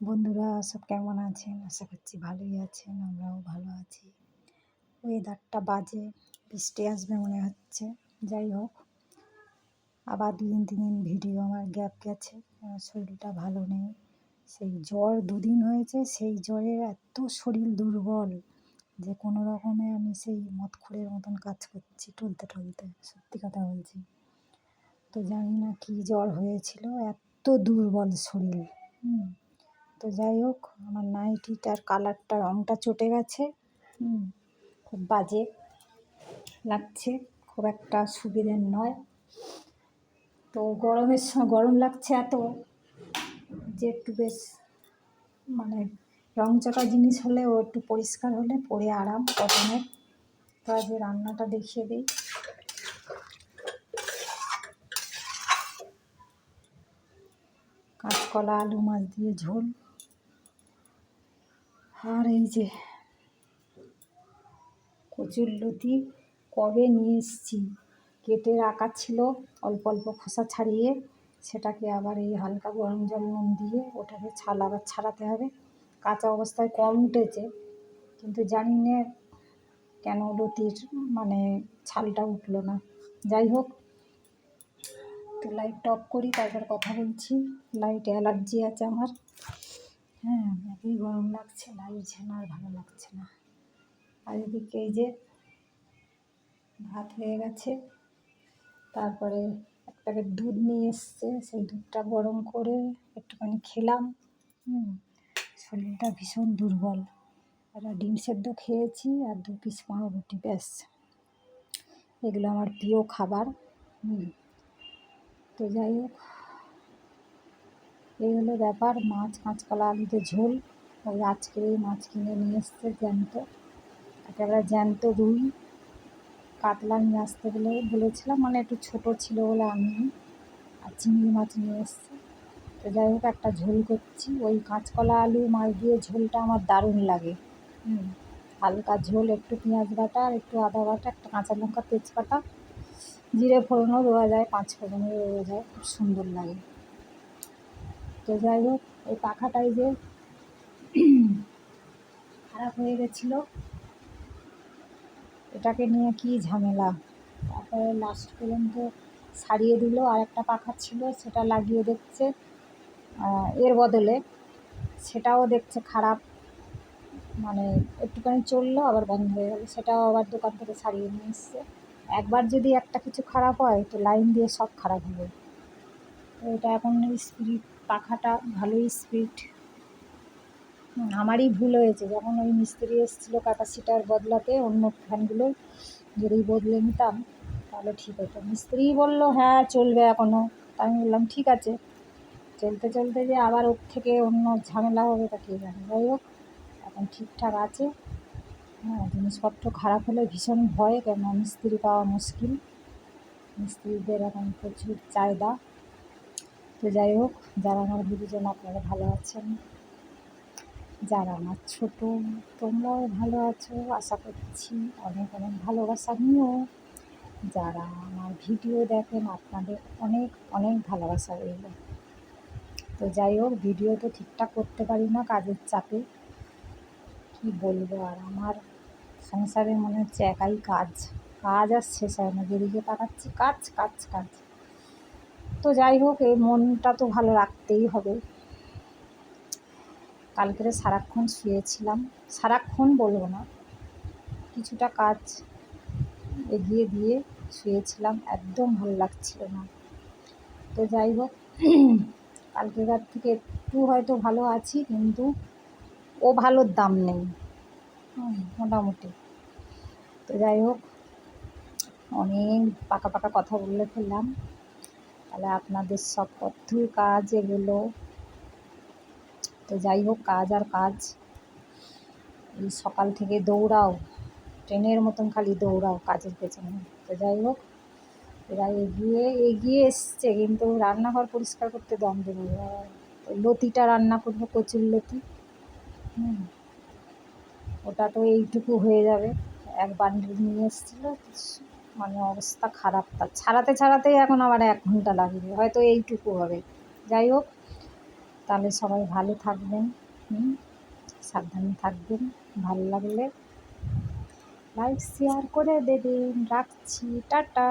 বন্ধুরা সব কেমন আছেন? আশা করছি ভালোই আছেন। আমরাও ভালো আছি। ওয়েদারটা বাজে, বৃষ্টি আসবে মনে হচ্ছে। যাই হোক, আবার 2 দিন 3 দিন ভিডিও আমার গ্যাপ গেছে। আমার শরীরটা ভালো নেই। সেই জ্বর 2 দিন হয়েছে, সেই জ্বরে এত শরীর দুর্বল যে কোনো রকমে আমি সেই মদখোরের মতন কাজ করছি টলতে টলতে। সত্যি কথা বলছি। তো জানি না কী জ্বর হয়েছিল, এত দুর্বল শরীর। তো যাই হোক, আমার নাইটিটার কালারটা রঙটা চটে গেছে। খুব বাজে লাগছে, খুব একটা সুবিধের নয়। তো গরমের সময় গরম লাগছে এত যে একটু বেশ মানে রংচটা জিনিস হলে ও একটু পরিষ্কার হলে পরে আরাম কটনের। তো আজ রান্নাটা দেখিয়ে দিই। কাঁচকলা আলু মাছ দিয়ে ঝোল, আর এই যে কচুরলতি কবে নিয়ে এসেছি, কেটে রাখা ছিল অল্প অল্প খোসা ছাড়িয়ে, সেটাকে আবার এই হালকা গরম জল নুন দিয়ে ওটাকে আবার ছাড়াতে হবে। কাঁচা অবস্থায় কম উঠেছে, কিন্তু জানি না কেন লতির ছালটা উঠলো না। যাই হোক, তো লাইটটা অফ করি, তারপর কথা বলছি। লাইট অ্যালার্জি আছে আমার। এতই গরম লাগছে, লাইট যেন আর ভালো লাগছে না। আর এদিকে এই যে ভাত হয়ে গেছে, তারপরে এক প্যাকেট দুধ নিয়ে এসছে, সেই দুধটা গরম করে একটুখানি খেলাম। শরীরটা ভীষণ দুর্বল। একটা ডিম সেদ্ধ খেয়েছি আর 2 পিস পাউরুটি, ব্যাস। এগুলো আমার প্রিয় খাবার। তো যাই হোক, এই হলো ব্যাপার। কাঁচকলা আলুতে ঝোল। ওই আজকে এই মাছ কিনে নিয়ে এসছে জ্যান্ত, একেবারে জ্যান্ত রুই কাতলা নিয়ে আসতে বলেছিলাম, একটু ছোটো ছিল বলে আমি। আর চিংড়ি মাছ নিয়ে এসছে। তো যাই হোক, একটা ঝোল করছি। ওই কাঁচকলা আলু মাছ দিয়ে ঝোলটা আমার দারুণ লাগে। হালকা ঝোল, একটু পেঁয়াজ বাটা আর একটু আদা বাটা, একটা কাঁচা লঙ্কা, তেজপাতা, জিরে ফোড়নও দেওয়া যায়, 5 ফোড়নও দেওয়া যায়, খুব সুন্দর লাগে। তো যাই হোক, এই পাখাটাই যে খারাপ হয়ে গেছিলো, এটাকে নিয়ে কি ঝামেলা। তারপরে লাস্ট পর্যন্ত সারিয়ে দিল। আর একটা পাখা ছিল, সেটা লাগিয়ে দেখছে এর বদলে, সেটাও দেখছে খারাপ। একটুখানি চললো আবার বন্ধ হয়ে গেল, সেটাও আবার দোকান থেকে সারিয়ে নিয়ে এসছে। একবার যদি একটা কিছু খারাপ হয় তো লাইন দিয়ে সব খারাপ হবে। তো এটা এখন স্পিড, পাখাটা ভালোই স্পিড। আমারই ভুল হয়েছে, যখন ওই মিস্ত্রি এসেছিলো ক্যাপাসিটার বদলাতে, অন্য ফ্যানগুলো যদি বদলে নিতাম তাহলে ঠিক হতো। মিস্ত্রিই বললো হ্যাঁ চলবে এখনও। তাই আমি বললাম ঠিক আছে। চলতে চলতে যে আবার ওর থেকে অন্য ঝামেলা হবে তা কে জানে। যাই হোক, এখন ঠিকঠাক আছে। জিনিসপত্র খারাপ হলে ভীষণ ভয়, কেন মিস্ত্রি পাওয়া মুশকিল। মিস্ত্রিদের এখন প্রচুর চাহিদা। তো যাই হোক, যারা আমার গুরুজন আপনারা ভালো আছেন, যারা আমার ছোটো তোমরাও ভালো আছো আশা করছি। অনেক অনেক ভালোবাসা নিও। যারা আমার ভিডিও দেখেন আপনাদের অনেক অনেক ভালোবাসা রইল। তো যাই হোক, ভিডিও তো ঠিকঠাক করতে পারি না কাজের চাপে। কি বলবো আর, আমার সংসারে মনে হচ্ছে একাই কাজ কাজ আর শেষ হয় না, যেদিকে তাকাচ্ছি কাজ কাজ কাজ। তো যাই হোক, এই মনটা তো ভালো রাখতেই হবে। কালকেরে সারাক্ষণ শুয়েছিলাম, সারাক্ষণ বলবো না, কিছুটা কাজ এগিয়ে দিয়ে শুয়েছিলাম, একদম ভালো লাগছিল না। তো যাই হোক, কালকের থেকে একটু হয়তো ভালো আছি, কিন্তু ও ভালোর দাম নেই মোটামুটি। তো যাই হোক, অনেক পাকা পাকা কথা বলে ফেললাম। তাহলে আপনাদের সব কতদূর কাজ এগুলো। তো যাই হোক, কাজ আর কাজ। এই সকাল থেকে দৌড়াও, ট্রেনের মতন খালি দৌড়াও কাজের পেছনে। তো যাই হোক, এরা এগিয়ে এগিয়ে এসছে, কিন্তু রান্নাঘর পরিষ্কার করতে দম দেবে। লতিটা রান্না করবো, কচুরলতি। ওটা তো এইটুকু হয়ে যাবে। এক বান্ডিল নিয়ে এসেছিলো, অবস্থা খারাপ। তার ছাড়াতেই এখন আবার 1 ঘন্টা লাগবে, হয়তো এইটুকু হবে। যাই হোক, তাহলে সবাই ভালো থাকবেন, সাবধানে থাকবেন। ভালো লাগলে লাইক শেয়ার করে দেবেন। রাখছি, টাটা।